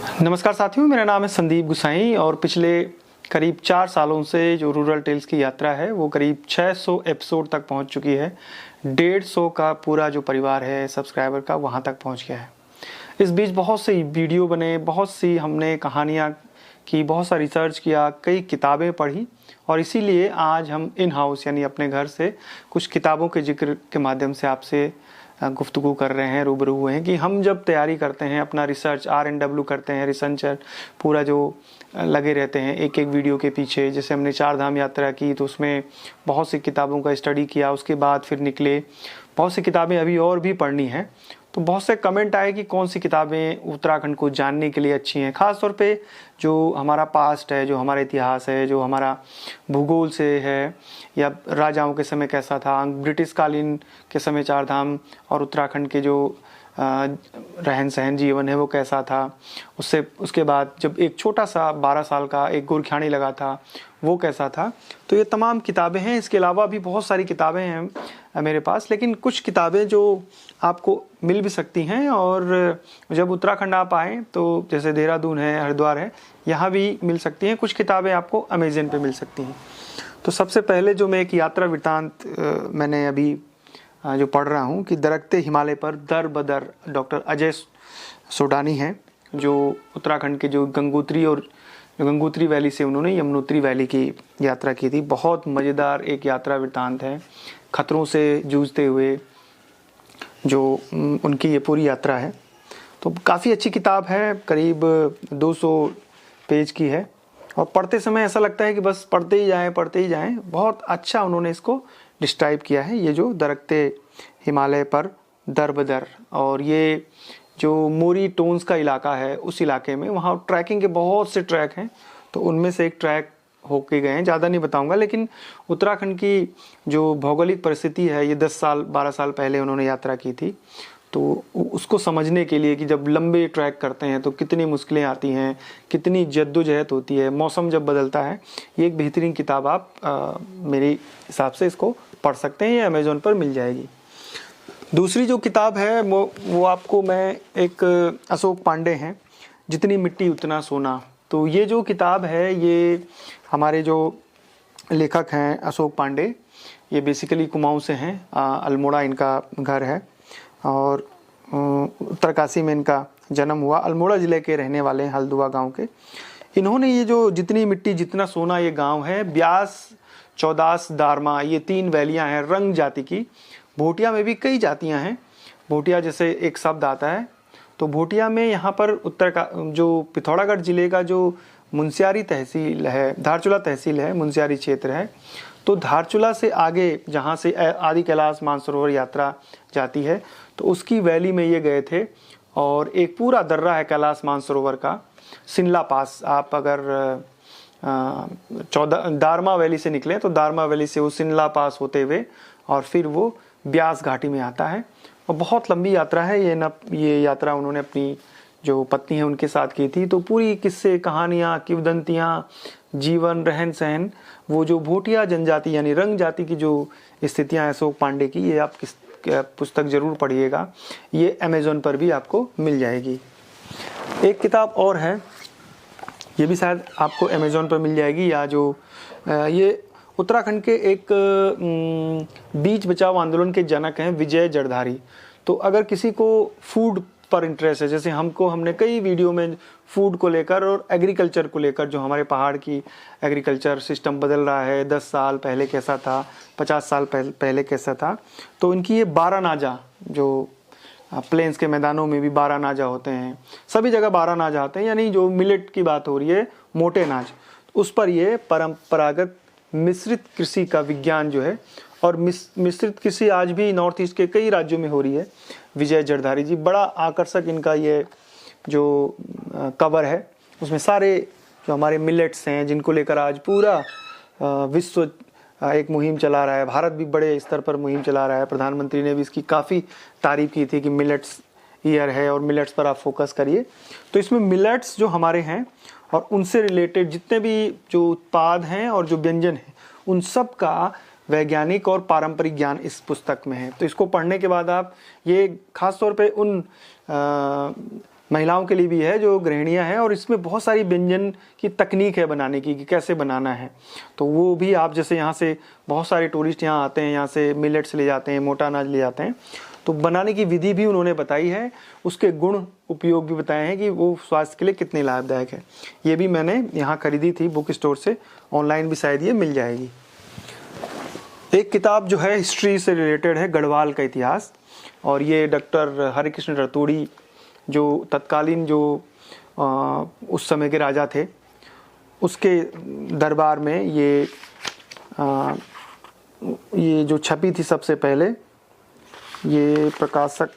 नमस्कार साथियों, मेरा नाम है संदीप गुसाई और पिछले करीब 4 सालों से जो रूरल टेल्स की यात्रा है वो करीब 600 एपिसोड तक पहुंच चुकी है। 150 का पूरा जो परिवार है सब्सक्राइबर का वहां तक पहुंच गया है। इस बीच बहुत सी वीडियो बने, बहुत सी हमने कहानियां की, बहुत सा रिसर्च किया, कई किताबें पढ़ी और इसीलिए आज हम इन हाउस यानी अपने घर से कुछ किताबों के जिक्र के माध्यम से आपसे गुफ्तगू कर रहे हैं, रूबरू हुए हैं कि हम जब तैयारी करते हैं, अपना रिसर्च RNW करते हैं, रिसर्चर पूरा जो लगे रहते हैं एक एक वीडियो के पीछे। जैसे हमने 4 धाम यात्रा की तो उसमें बहुत सी किताबों का स्टडी किया, उसके बाद फिर निकले। बहुत सी किताबें अभी और भी पढ़नी हैं, तो बहुत से कमेंट आए कि कौन सी किताबें उत्तराखंड को जानने के लिए अच्छी हैं। ख़ास तौर पे जो हमारा पास्ट है, जो हमारा इतिहास है, जो हमारा भूगोल से है, या राजाओं के समय कैसा था, ब्रिटिश कालीन के समय 4 धाम और उत्तराखंड के जो रहन सहन जीवन है वो कैसा था, उसके बाद जब एक छोटा सा 12 साल का एक गोरख्यानी लगा था वो कैसा था। तो ये तमाम किताबें हैं। इसके अलावा भी बहुत सारी किताबें हैं मेरे पास, लेकिन कुछ किताबें जो आपको मिल भी सकती हैं और जब उत्तराखंड आप आएँ तो जैसे देहरादून है, हरिद्वार है, यहाँ भी मिल सकती हैं। कुछ किताबें आपको अमेज़न पे मिल सकती हैं। तो सबसे पहले जो मैं एक यात्रा वृत्तांत मैंने अभी जो पढ़ रहा हूँ कि दरकते हिमालय पर दर बदर, डॉक्टर अजय सोडानी हैं, जो उत्तराखंड के जो गंगोत्री वैली से उन्होंने यमुनोत्री वैली की यात्रा की थी। बहुत मज़ेदार एक यात्रा वृत्तांत है, खतरों से जूझते हुए जो उनकी ये पूरी यात्रा है। तो काफ़ी अच्छी किताब है, करीब 200 पेज की है और पढ़ते समय ऐसा लगता है कि बस पढ़ते ही जाएं। बहुत अच्छा उन्होंने इसको डिस्क्राइब किया है, ये जो दरकते हिमालय पर दर बदर। और ये जो मोरी टोन्स का इलाका है, उस इलाके में वहाँ ट्रैकिंग के बहुत से ट्रैक हैं, तो उनमें से एक ट्रैक होके गए हैं। ज़्यादा नहीं बताऊंगा, लेकिन उत्तराखंड की जो भौगोलिक परिस्थिति है, ये 10 साल 12 साल पहले उन्होंने यात्रा की थी, तो उसको समझने के लिए कि जब लंबे ट्रैक करते हैं तो कितनी मुश्किलें आती हैं, कितनी जद्दोजहद होती है, मौसम जब बदलता है, ये एक बेहतरीन किताब आप मेरे हिसाब से इसको पढ़ सकते हैं। ये अमेज़ॉन पर मिल जाएगी। दूसरी जो किताब है वो आपको मैं एक अशोक पांडे हैं, जितनी मिट्टी उतना सोना। तो ये जो किताब है ये हमारे जो लेखक हैं अशोक पांडे, ये बेसिकली कुमाऊं से हैं, अल्मोड़ा इनका घर है और उत्तरकाशी में इनका जन्म हुआ। अल्मोड़ा ज़िले के रहने वाले हैं, हल्दुआ गांव के। इन्होंने ये जो जितनी मिट्टी जितना सोना ये गांव है, ब्यास, चौदास, दारमा, ये 3 वैलियां हैं रंग जाति की। भोटिया में भी कई जातियां हैं। भोटिया जैसे एक शब्द आता है, तो भोटिया में यहाँ पर उत्तर का जो पिथौरागढ़ जिले का जो मुनस्यारी तहसील है, धारचूला तहसील है, मुनस्यारी क्षेत्र है, तो धारचूला से आगे जहाँ से आदि कैलाश मानसरोवर यात्रा जाती है, तो उसकी वैली में ये गए थे। और एक पूरा दर्रा है कैलाश मानसरोवर का, शिमला पास। आप अगर 14 दारमा वैली से निकले तो दारमा वैली से वो शिमला पास होते हुए और फिर वो ब्यास घाटी में आता है। और बहुत लंबी यात्रा है ये यात्रा उन्होंने अपनी जो पत्नी है उनके साथ की थी। तो पूरी किस्से, कहानियाँ, किंवदंतियाँ, जीवन, रहन सहन, वो जो भोटिया जनजाति यानी रंग जाति की जो स्थितियाँ हैं अशोक पांडे की, ये आप पुस्तक जरूर पढ़िएगा। ये अमेज़ॉन पर भी आपको मिल जाएगी। एक किताब और है, ये भी शायद आपको अमेज़ॉन पर मिल जाएगी, या जो ये उत्तराखंड के एक बीच बचाओ आंदोलन के जनक हैं, विजय जड़धारी। तो अगर किसी को फूड पर इंटरेस्ट है, जैसे हमने कई वीडियो में फूड को लेकर और एग्रीकल्चर को लेकर, जो हमारे पहाड़ की एग्रीकल्चर सिस्टम बदल रहा है, 10 साल पहले कैसा था, 50 साल पहले कैसा था, तो इनकी ये 12 नाजा, जो प्लेन्स के मैदानों में भी 12 नाजा होते हैं, सभी जगह 12 नाजा आते हैं, यानी जो मिलेट की बात हो रही है, मोटे अनाज, उस पर ये परंपरागत मिश्रित कृषि का विज्ञान जो है, और मिश्रित कृषि आज भी नॉर्थ ईस्ट के कई राज्यों में हो रही है। विजय जड़धारी जी, बड़ा आकर्षक इनका ये जो कवर है, उसमें सारे जो हमारे मिलेट्स हैं जिनको लेकर आज पूरा विश्व एक मुहिम चला रहा है, भारत भी बड़े स्तर पर मुहिम चला रहा है। प्रधानमंत्री ने भी इसकी काफ़ी तारीफ की थी कि मिलेट्स ईयर है और मिलेट्स पर आप फोकस करिए। तो इसमें मिलेट्स जो हमारे हैं और उनसे रिलेटेड जितने भी जो उत्पाद हैं और जो व्यंजन हैं, उन सब का वैज्ञानिक और पारंपरिक ज्ञान इस पुस्तक में है। तो इसको पढ़ने के बाद आप ये खास तौर पे उन महिलाओं के लिए भी है जो गृहिणियां हैं, और इसमें बहुत सारी व्यंजन की तकनीक है बनाने की कि कैसे बनाना है। तो वो भी आप जैसे यहाँ से बहुत सारे टूरिस्ट यहाँ आते हैं, यहाँ से मिलेट्स ले जाते हैं, मोटा अनाज ले जाते हैं, तो बनाने की विधि भी उन्होंने बताई है, उसके गुण उपयोग भी बताए हैं कि वो स्वास्थ्य के लिए कितने लाभदायक है। ये भी मैंने यहाँ खरीदी थी बुक स्टोर से, ऑनलाइन भी शायद ये मिल जाएगी। एक किताब जो है हिस्ट्री से रिलेटेड है, गढ़वाल का इतिहास, और ये डॉक्टर हरिकृष्ण रतूड़ी जो तत्कालीन जो उस समय के राजा थे उसके दरबार में ये जो छपी थी सबसे पहले, ये प्रकाशक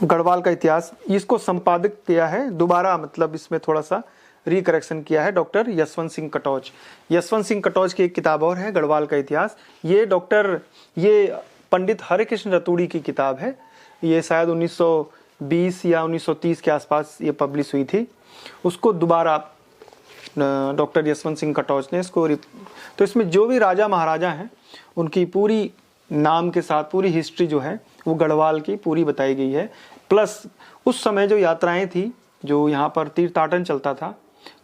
गढ़वाल का इतिहास, इसको संपादित किया है दोबारा, मतलब इसमें थोड़ा सा रिकरेक्शन किया है डॉक्टर यशवंत सिंह कटोच। यशवंत सिंह कटोच की एक किताब और है गढ़वाल का इतिहास, ये पंडित हरिकृष्ण रतूड़ी की किताब है। ये शायद 1920 या 1930 के आसपास ये पब्लिश हुई थी। उसको दोबारा डॉक्टर यशवंत सिंह कटोच ने इसको तो इसमें जो भी राजा महाराजा हैं उनकी पूरी नाम के साथ पूरी हिस्ट्री जो है वो गढ़वाल की पूरी बताई गई है। प्लस उस समय जो यात्राएं थी, जो यहाँ पर तीर्थाटन चलता था,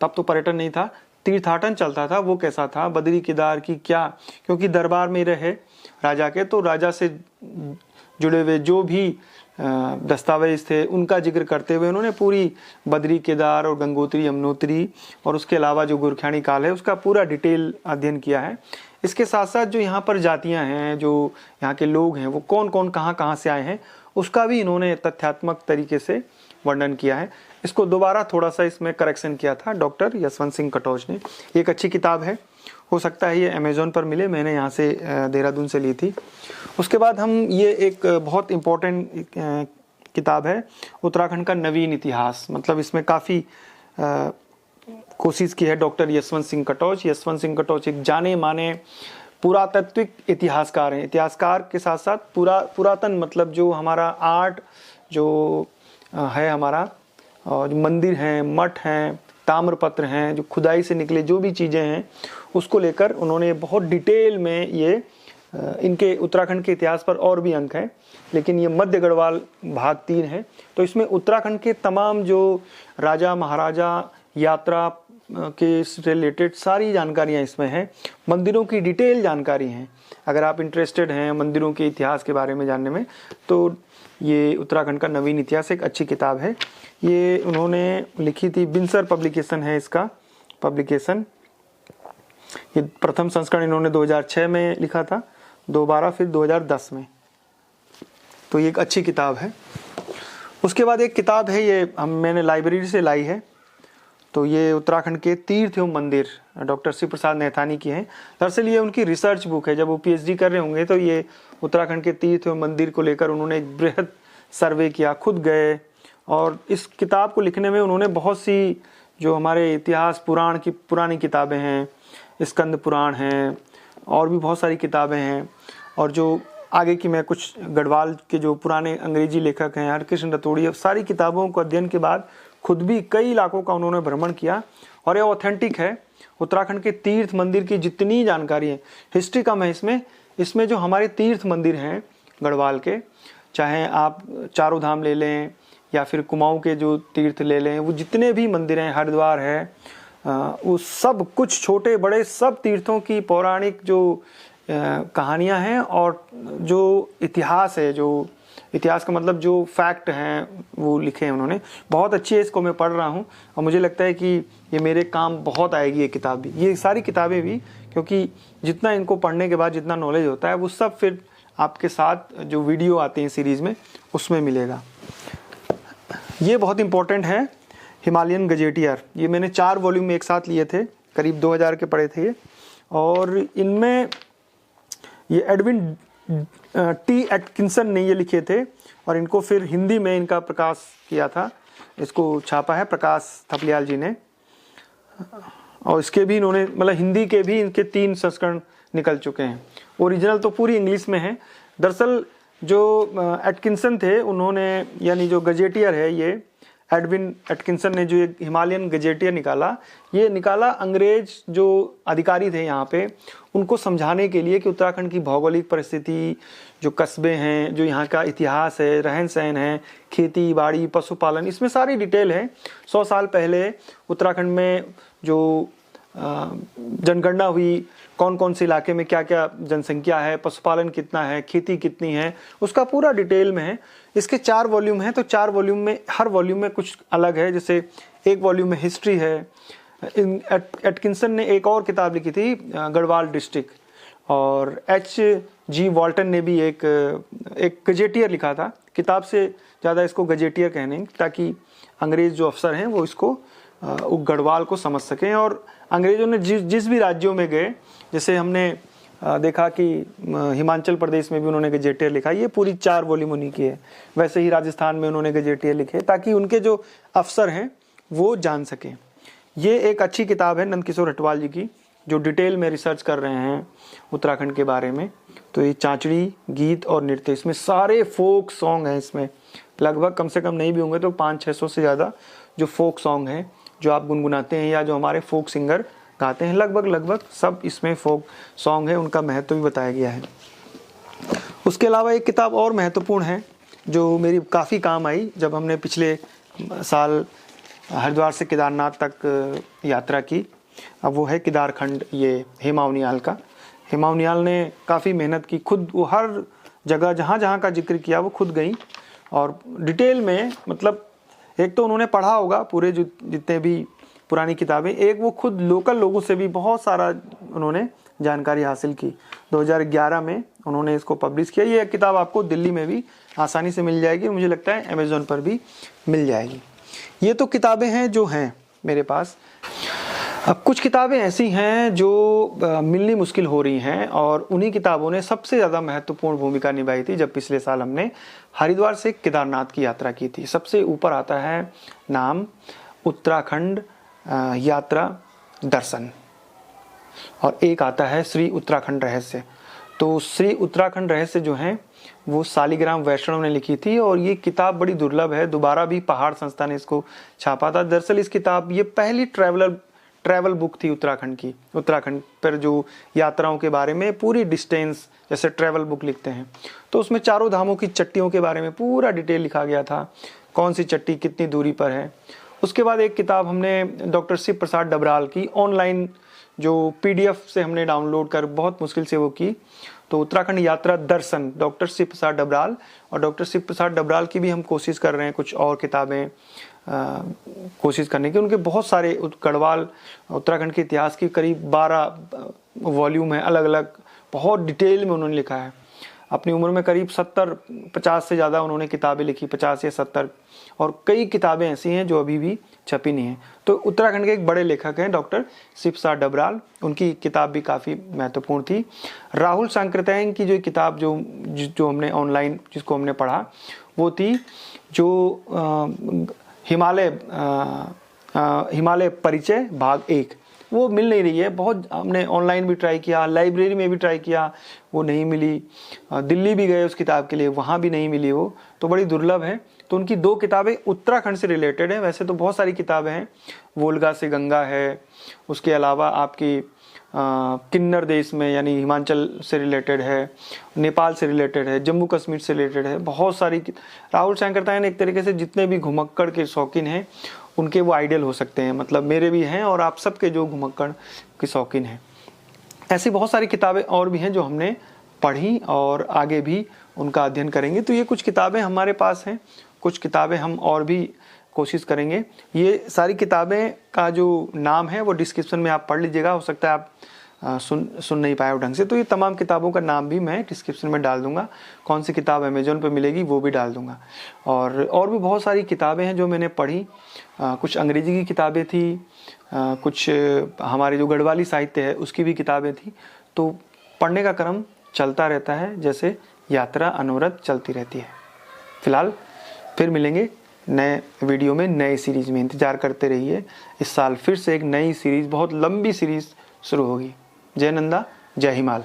तब तो पर्यटन नहीं था, तीर्थाटन चलता था, वो कैसा था, बद्री केदार की क्या, क्योंकि दरबार में रहे राजा के, तो राजा से जुड़े हुए जो भी दस्तावेज थे उनका जिक्र करते हुए उन्होंने पूरी बद्री केदार और गंगोत्री यमुनोत्री और उसके अलावा जो गोरख्यानी काल है उसका पूरा डिटेल अध्ययन किया है। इसके साथ साथ जो यहाँ पर जातियाँ हैं, जो यहाँ के लोग हैं, वो कौन कौन कहाँ से आए हैं, उसका भी इन्होंने तथ्यात्मक तरीके से वर्णन किया है। इसको दोबारा थोड़ा सा इसमें करेक्शन किया था डॉक्टर यशवंत सिंह कटोच ने। एक अच्छी किताब है, हो सकता है ये अमेज़ॉन पर मिले, मैंने यहाँ से देहरादून से ली थी। उसके बाद हम ये एक बहुत इम्पोर्टेंट किताब है उत्तराखंड का नवीन इतिहास, मतलब इसमें काफ़ी कोशिश की है डॉक्टर यशवंत सिंह कटोच। यशवंत सिंह कटोच एक जाने माने पुरातात्विक इतिहासकार हैं। इतिहासकार के साथ साथ पुरातन मतलब जो हमारा आर्ट जो है हमारा, और जो मंदिर हैं, मठ हैं, ताम्रपत्र हैं, जो खुदाई से निकले जो भी चीज़ें हैं उसको लेकर उन्होंने बहुत डिटेल में ये इनके उत्तराखंड के इतिहास पर और भी अंक हैं, लेकिन ये मध्य गढ़वाल भाग 3 है। तो इसमें उत्तराखंड के तमाम जो राजा महाराजा यात्रा के रिलेटेड सारी जानकारियाँ इसमें हैं, मंदिरों की डिटेल जानकारी हैं। अगर आप इंटरेस्टेड हैं मंदिरों के इतिहास के बारे में जानने में, तो ये उत्तराखंड का नवीन इतिहास एक अच्छी किताब है। ये उन्होंने लिखी थी, बिंसर पब्लिकेशन है इसका पब्लिकेशन। ये प्रथम संस्करण इन्होंने 2006 में लिखा था, दोबारा फिर 2010 में। तो ये एक अच्छी किताब है। उसके बाद एक किताब है, ये मैंने लाइब्रेरी से लाई है, तो ये उत्तराखंड के तीर्थ एवं मंदिर डॉक्टर शिव प्रसाद नैथानी की हैं। दरअसल ये उनकी रिसर्च बुक है, जब वो पीएचडी कर रहे होंगे तो ये उत्तराखंड के तीर्थ एवं मंदिर को लेकर उन्होंने एक बृहद सर्वे किया, खुद गए, और इस किताब को लिखने में उन्होंने बहुत सी जो हमारे इतिहास पुराण की पुरानी किताबें हैं, स्कंद पुराण हैं, और भी बहुत सारी किताबें हैं, और जो आगे की मैं कुछ गढ़वाल के जो पुराने अंग्रेजी लेखक हैं हरिकृष्ण रतूड़ी, सारी किताबों को अध्ययन के बाद खुद भी कई इलाकों का उन्होंने भ्रमण किया, और ये ऑथेंटिक है। उत्तराखंड के तीर्थ मंदिर की जितनी जानकारी है, हिस्ट्री कम है इसमें जो हमारे तीर्थ मंदिर हैं गढ़वाल के, चाहे आप चारों धाम ले लें या फिर कुमाऊं के जो तीर्थ ले लें, वो जितने भी मंदिर हैं, हरिद्वार है, वो सब कुछ छोटे बड़े सब तीर्थों की पौराणिक जो कहानियां हैं, और जो इतिहास है, जो इतिहास का मतलब जो फैक्ट हैं वो लिखे हैं उन्होंने। बहुत अच्छी है, इसको मैं पढ़ रहा हूँ और मुझे लगता है कि ये मेरे काम बहुत आएगी ये किताब भी, ये सारी किताबें भी, क्योंकि जितना इनको पढ़ने के बाद जितना नॉलेज होता है वो सब फिर आपके साथ जो वीडियो आते हैं सीरीज़ में उसमें मिलेगा। ये बहुत इंपॉर्टेंट है, हिमालयन गजेटियर। ये मैंने 4 वॉल्यूम में एक साथ लिए थे, करीब 2000 के पड़े थे ये, और इनमें ये एडविन टी एटकिंसन ने ये लिखे थे, और इनको फिर हिंदी में इनका प्रकाश किया था, इसको छापा है प्रकाश थपलियाल जी ने, और इसके भी इन्होंने मतलब हिंदी के भी इनके 3 संस्करण निकल चुके हैं। ओरिजिनल तो पूरी इंग्लिश में है। दरअसल जो एटकिंसन थे उन्होंने, यानी जो गजेटियर है ये एडविन एटकिंसन ने जो एक हिमालयन गजेटियर निकाला, ये निकाला अंग्रेज जो अधिकारी थे यहाँ पे, उनको समझाने के लिए कि उत्तराखंड की भौगोलिक परिस्थिति, जो कस्बे हैं, जो यहाँ का इतिहास है, रहन सहन है, खेती बाड़ी, पशुपालन, इसमें सारी डिटेल है। 100 साल पहले उत्तराखंड में जो जनगणना हुई, कौन कौन से इलाके में क्या क्या जनसंख्या है, पशुपालन कितना है, खेती कितनी है, उसका पूरा डिटेल में है। इसके 4 वॉल्यूम हैं, तो 4 वॉल्यूम में हर वॉल्यूम में कुछ अलग है। जैसे एक वॉल्यूम में हिस्ट्री है। एटकिंसन ने एक और किताब लिखी थी गढ़वाल डिस्ट्रिक्ट, और H.G. वॉल्टन ने भी एक गजेटियर लिखा था। किताब से ज़्यादा इसको गजेटियर कहने, ताकि अंग्रेज जो अफसर हैं वो इसको गढ़वाल को समझ सकें। और अंग्रेजों ने जिस भी राज्यों में गए, जैसे हमने देखा कि हिमाचल प्रदेश में भी उन्होंने गजेटियर लिखा, ये पूरी 4 वॉल्यूम उन्हीं की है। वैसे ही राजस्थान में उन्होंने गजेटियर लिखे, ताकि उनके जो अफसर हैं वो जान सकें। ये एक अच्छी किताब है नंदकिशोर हटवाल जी की, जो डिटेल में रिसर्च कर रहे हैं उत्तराखंड के बारे में। तो ये चांचड़ी, गीत और नृत्य, इसमें सारे फोक सॉन्ग हैं। इसमें लगभग कम से कम नहीं भी होंगे तो 500-600 से ज़्यादा जो फोक सॉन्ग हैं, जो आप गुनगुनाते हैं या जो हमारे फोक सिंगर गाते हैं, लगभग सब इसमें फोक सॉन्ग है। उनका महत्व भी बताया गया है। उसके अलावा एक किताब और महत्वपूर्ण है जो मेरी काफ़ी काम आई जब हमने पिछले साल हरिद्वार से केदारनाथ तक यात्रा की। अब वो है केदारखंड, ये हेमा उनियाल का। हेमा उनियाल ने काफ़ी मेहनत की, खुद वो हर जगह जहाँ जहाँ का जिक्र किया वो खुद गई और डिटेल में, मतलब एक तो उन्होंने पढ़ा होगा पूरे जितने भी पुरानी किताबें, एक वो खुद लोकल लोगों से भी बहुत सारा उन्होंने जानकारी हासिल की। 2011 में उन्होंने इसको पब्लिश किया। ये किताब आपको दिल्ली में भी आसानी से मिल जाएगी, मुझे लगता है अमेज़ॉन पर भी मिल जाएगी। ये तो किताबें हैं जो हैं मेरे पास। अब कुछ किताबें ऐसी हैं जो मिलनी मुश्किल हो रही हैं, और उन्हीं किताबों ने सबसे ज़्यादा महत्वपूर्ण भूमिका निभाई थी जब पिछले साल हमने हरिद्वार से केदारनाथ की यात्रा की थी। सबसे ऊपर आता है नाम उत्तराखंड यात्रा दर्शन, और एक आता है श्री उत्तराखंड रहस्य। तो श्री उत्तराखंड रहस्य जो है वो शालिग्राम वैष्णव ने लिखी थी, और ये किताब बड़ी दुर्लभ है। दोबारा भी पहाड़ संस्था ने इसको छापा था। दरअसल इस किताब, ये पहली ट्रैवल बुक थी उत्तराखंड की। उत्तराखंड पर जो यात्राओं के बारे में पूरी डिस्टेंस जैसे ट्रैवल बुक लिखते हैं, तो उसमें चारों धामों की चट्टियों के बारे में पूरा डिटेल लिखा गया था, कौन सी चट्टी कितनी दूरी पर है। उसके बाद एक किताब हमने डॉक्टर शिव प्रसाद डबराल की ऑनलाइन, जो PDF से हमने डाउनलोड कर बहुत मुश्किल से वो की, तो उत्तराखंड यात्रा दर्शन डॉक्टर शिव प्रसाद डबराल। और डॉक्टर शिव प्रसाद डबराल की भी हम कोशिश कर रहे हैं कुछ और किताबें कोशिश करने की। उनके बहुत सारे गढ़वाल उत्तराखंड के इतिहास की करीब 12 वॉल्यूम है, अलग अलग बहुत डिटेल में उन्होंने लिखा है। अपनी उम्र में करीब 70-50 से ज़्यादा उन्होंने किताबें लिखी, 50 या 70, और कई किताबें ऐसी हैं जो अभी भी छपी नहीं हैं। तो उत्तराखंड के एक बड़े लेखक हैं डॉक्टर शिव प्रसाद डबराल, उनकी किताब भी काफ़ी महत्वपूर्ण थी। राहुल सांकृत्यायन की जो किताब जो हमने ऑनलाइन जिसको हमने पढ़ा, वो थी जो हिमालय परिचय भाग 1। वो मिल नहीं रही है, बहुत हमने ऑनलाइन भी ट्राई किया, लाइब्रेरी में भी ट्राई किया, वो नहीं मिली। दिल्ली भी गए उस किताब के लिए, वहाँ भी नहीं मिली वो, तो बड़ी दुर्लभ है। तो उनकी 2 किताबें उत्तराखंड से रिलेटेड हैं। वैसे तो बहुत सारी किताबें हैं, वोल्गा से गंगा है, उसके अलावा आपकी किन्नर देश में यानी हिमाचल से रिलेटेड है, नेपाल से रिलेटेड है, जम्मू कश्मीर से रिलेटेड है, बहुत सारी। राहुल सांकृत्यायन एक तरीके से जितने भी घुमक्कड़ के शौकीन हैं उनके वो आइडियल हो सकते हैं, मतलब मेरे भी हैं और आप सबके जो घुमक्कड़ के शौकीन हैं। ऐसी बहुत सारी किताबें और भी हैं जो हमने पढ़ी और आगे भी उनका अध्ययन करेंगे। तो ये कुछ किताबें हमारे पास हैं, कुछ किताबें हम और भी कोशिश करेंगे। ये सारी किताबें का जो नाम है वो डिस्क्रिप्शन में आप पढ़ लीजिएगा, हो सकता है आप सुन नहीं पाए हो ढंग से, तो ये तमाम किताबों का नाम भी मैं डिस्क्रिप्शन में डाल दूंगा। कौन सी किताब अमेज़ॉन पे मिलेगी वो भी डाल दूंगा। और भी बहुत सारी किताबें हैं जो मैंने पढ़ी। कुछ अंग्रेजी की किताबें थी, कुछ हमारे जो गढ़वाली साहित्य है उसकी भी किताबें थी। तो पढ़ने का क्रम चलता रहता है, जैसे यात्रा अनवरत चलती रहती है। फिलहाल फिर मिलेंगे नए वीडियो में, नए सीरीज़ में। इंतज़ार करते रहिए, इस साल फिर से एक नई सीरीज़, बहुत लंबी सीरीज़ शुरू होगी। जय नंदा, जय हिमाल।